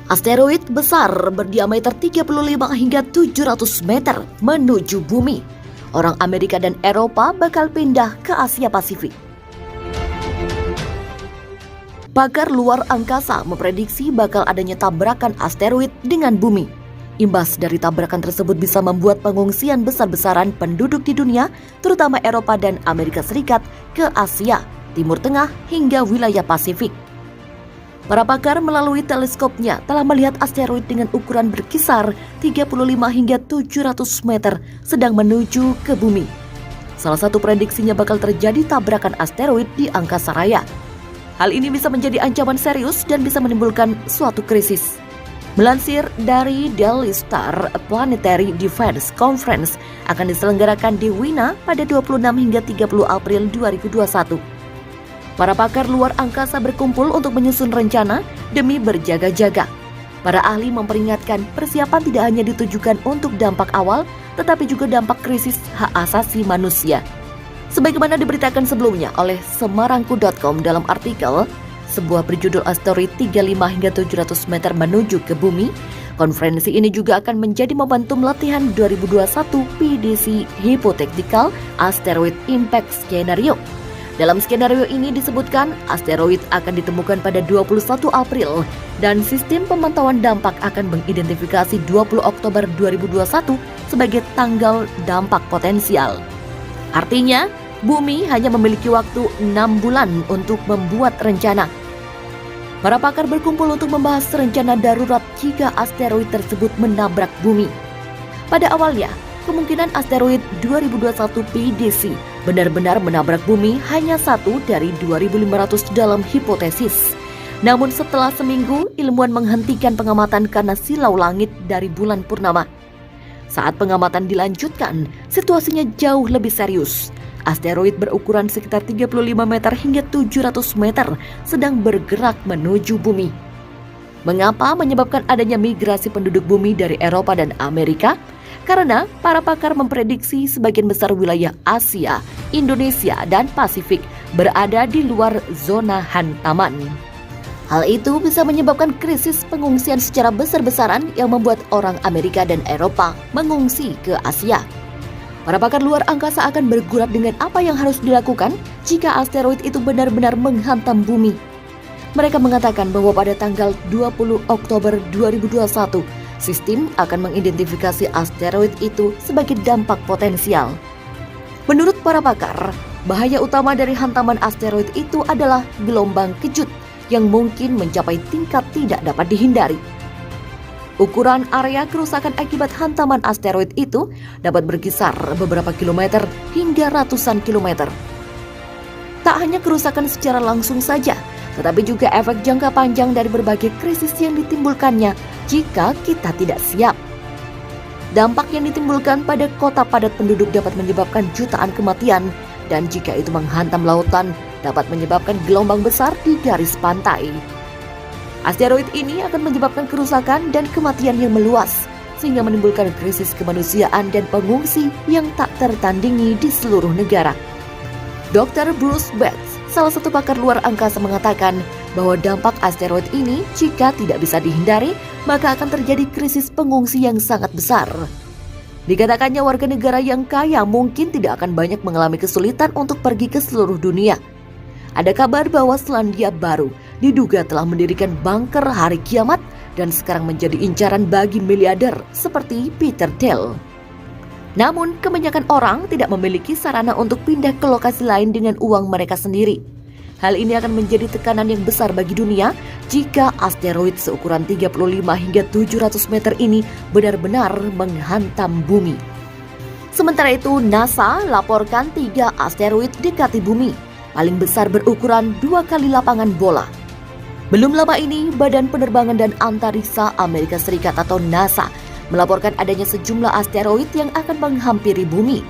Asteroid besar berdiameter 35 hingga 700 meter menuju bumi. Orang Amerika dan Eropa bakal pindah ke Asia Pasifik. Pakar luar angkasa memprediksi bakal adanya tabrakan asteroid dengan bumi. Imbas dari tabrakan tersebut bisa membuat pengungsian besar-besaran penduduk di dunia, terutama Eropa dan Amerika Serikat, ke Asia, Timur Tengah, hingga wilayah Pasifik. Para pakar melalui teleskopnya telah melihat asteroid dengan ukuran berkisar 35 hingga 700 meter sedang menuju ke bumi. Salah satu prediksinya bakal terjadi tabrakan asteroid di angkasa raya. Hal ini bisa menjadi ancaman serius dan bisa menimbulkan suatu krisis. Melansir dari Daily Star, Planetary Defense Conference akan diselenggarakan di Wina pada 26 hingga 30 April 2021. Para pakar luar angkasa berkumpul untuk menyusun rencana demi berjaga-jaga. Para ahli memperingatkan persiapan tidak hanya ditujukan untuk dampak awal, tetapi juga dampak krisis hak asasi manusia. Sebagaimana diberitakan sebelumnya oleh Semarangku.com dalam artikel, sebuah berjudul Asteroid 35 hingga 700 meter menuju ke bumi, konferensi ini juga akan menjadi momentum latihan 2021 PDC Hypothetical Asteroid Impact Scenario. Dalam skenario ini disebutkan asteroid akan ditemukan pada 21 April dan sistem pemantauan dampak akan mengidentifikasi 20 Oktober 2021 sebagai tanggal dampak potensial. Artinya, bumi hanya memiliki waktu 6 bulan untuk membuat rencana. Para pakar berkumpul untuk membahas rencana darurat jika asteroid tersebut menabrak bumi. Pada awalnya, kemungkinan asteroid 2021 PDC benar-benar menabrak bumi hanya 1 dari 2.500 dalam hipotesis. Namun setelah seminggu, ilmuwan menghentikan pengamatan karena silau langit dari bulan purnama. Saat pengamatan dilanjutkan, situasinya jauh lebih serius. Asteroid berukuran sekitar 35 meter hingga 700 meter sedang bergerak menuju bumi. Mengapa menyebabkan adanya migrasi penduduk bumi dari Eropa dan Amerika? Karena para pakar memprediksi sebagian besar wilayah Asia, Indonesia, dan Pasifik berada di luar zona hantaman. Hal itu bisa menyebabkan krisis pengungsian secara besar-besaran yang membuat orang Amerika dan Eropa mengungsi ke Asia. Para pakar luar angkasa akan bergulat dengan apa yang harus dilakukan jika asteroid itu benar-benar menghantam bumi. Mereka mengatakan bahwa pada tanggal 20 Oktober 2021, sistem akan mengidentifikasi asteroid itu sebagai dampak potensial. Menurut para pakar, bahaya utama dari hantaman asteroid itu adalah gelombang kejut yang mungkin mencapai tingkat tidak dapat dihindari. Ukuran area kerusakan akibat hantaman asteroid itu dapat berkisar beberapa kilometer hingga ratusan kilometer. Tak hanya kerusakan secara langsung saja, tetapi juga efek jangka panjang dari berbagai krisis yang ditimbulkannya jika kita tidak siap. Dampak yang ditimbulkan pada kota padat penduduk dapat menyebabkan jutaan kematian, dan jika itu menghantam lautan, dapat menyebabkan gelombang besar di garis pantai. Asteroid ini akan menyebabkan kerusakan dan kematian yang meluas, sehingga menimbulkan krisis kemanusiaan dan pengungsi yang tak tertandingi di seluruh negara. Dr. Bruce Betts, salah satu pakar luar angkasa, mengatakan bahwa dampak asteroid ini jika tidak bisa dihindari, maka akan terjadi krisis pengungsi yang sangat besar. Dikatakannya warga negara yang kaya mungkin tidak akan banyak mengalami kesulitan untuk pergi ke seluruh dunia. Ada kabar bahwa Selandia Baru diduga telah mendirikan bunker hari kiamat dan sekarang menjadi incaran bagi miliarder seperti Peter Thiel. Namun, kebanyakan orang tidak memiliki sarana untuk pindah ke lokasi lain dengan uang mereka sendiri. Hal ini akan menjadi tekanan yang besar bagi dunia jika asteroid seukuran 35 hingga 700 meter ini benar-benar menghantam bumi. Sementara itu, NASA laporkan 3 asteroid dekati bumi, paling besar berukuran 2 kali lapangan bola. Belum lama ini, Badan Penerbangan dan Antariksa Amerika Serikat atau NASA melaporkan adanya sejumlah asteroid yang akan menghampiri bumi.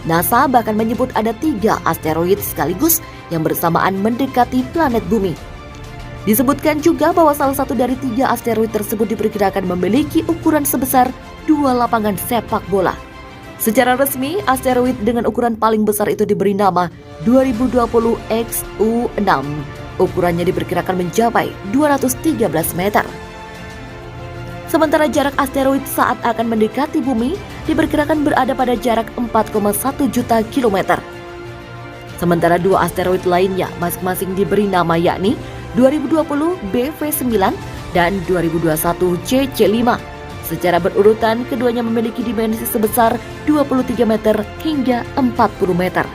NASA bahkan menyebut ada 3 asteroid sekaligus yang bersamaan mendekati planet bumi. Disebutkan juga bahwa salah satu dari 3 asteroid tersebut diperkirakan memiliki ukuran sebesar 2 lapangan sepak bola. Secara resmi, asteroid dengan ukuran paling besar itu diberi nama 2020 XU6. Ukurannya diperkirakan mencapai 213 meter. Sementara jarak asteroid saat akan mendekati bumi diperkirakan berada pada jarak 4,1 juta kilometer. Sementara dua asteroid lainnya masing-masing diberi nama yakni 2020 BV9 dan 2021 CC5. Secara berurutan, keduanya memiliki dimensi sebesar 23 meter hingga 40 meter.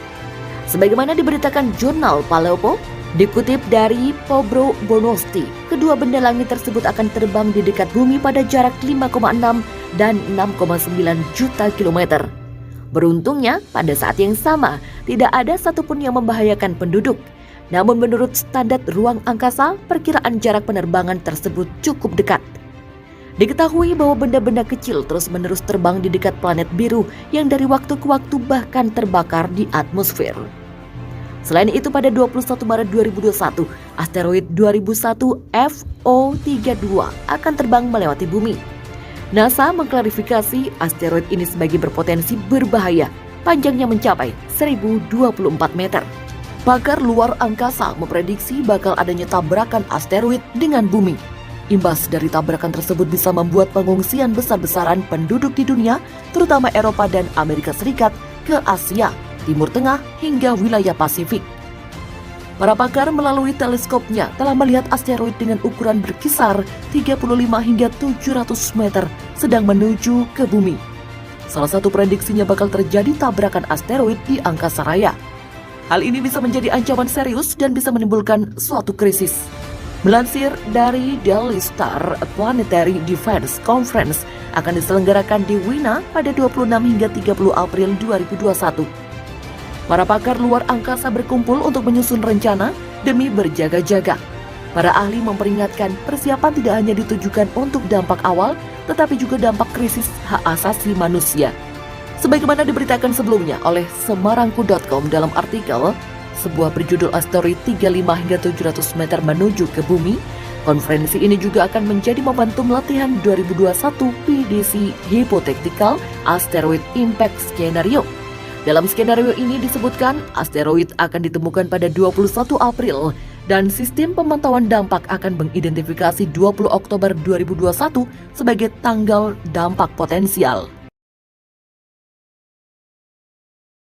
Sebagaimana diberitakan jurnal Paleopo, dikutip dari Pobro Bonosti, kedua benda langit tersebut akan terbang di dekat bumi pada jarak 5,6 dan 6,9 juta kilometer. Beruntungnya, pada saat yang sama, tidak ada satupun yang membahayakan penduduk. Namun menurut standar ruang angkasa, perkiraan jarak penerbangan tersebut cukup dekat. Diketahui bahwa benda-benda kecil terus-menerus terbang di dekat planet biru yang dari waktu ke waktu bahkan terbakar di atmosfer. Selain itu, pada 21 Maret 2021, asteroid 2001 FO32 akan terbang melewati bumi. NASA mengklarifikasi asteroid ini sebagai berpotensi berbahaya, panjangnya mencapai 1024 meter. Pakar luar angkasa memprediksi bakal adanya tabrakan asteroid dengan bumi. Imbas dari tabrakan tersebut bisa membuat pengungsian besar-besaran penduduk di dunia, terutama Eropa dan Amerika Serikat, ke Asia, Timur Tengah, hingga wilayah Pasifik. Para pakar melalui teleskopnya telah melihat asteroid dengan ukuran berkisar 35 hingga 700 meter sedang menuju ke bumi. Salah satu prediksinya bakal terjadi tabrakan asteroid di angkasa raya. Hal ini bisa menjadi ancaman serius dan bisa menimbulkan suatu krisis. Melansir dari Daily Star, Planetary Defense Conference akan diselenggarakan di Wina pada 26 hingga 30 April 2021. Para pakar luar angkasa berkumpul untuk menyusun rencana demi berjaga-jaga. Para ahli memperingatkan persiapan tidak hanya ditujukan untuk dampak awal, tetapi juga dampak krisis hak asasi manusia. Sebagaimana diberitakan sebelumnya oleh Semarangku.com dalam artikel, sebuah berjudul asteroid 35 hingga 700 meter menuju ke bumi, konferensi ini juga akan menjadi momentum latihan 2021 PDC Hypothetical Asteroid Impact Scenario. Dalam skenario ini disebutkan asteroid akan ditemukan pada 21 April dan sistem pemantauan dampak akan mengidentifikasi 20 Oktober 2021 sebagai tanggal dampak potensial.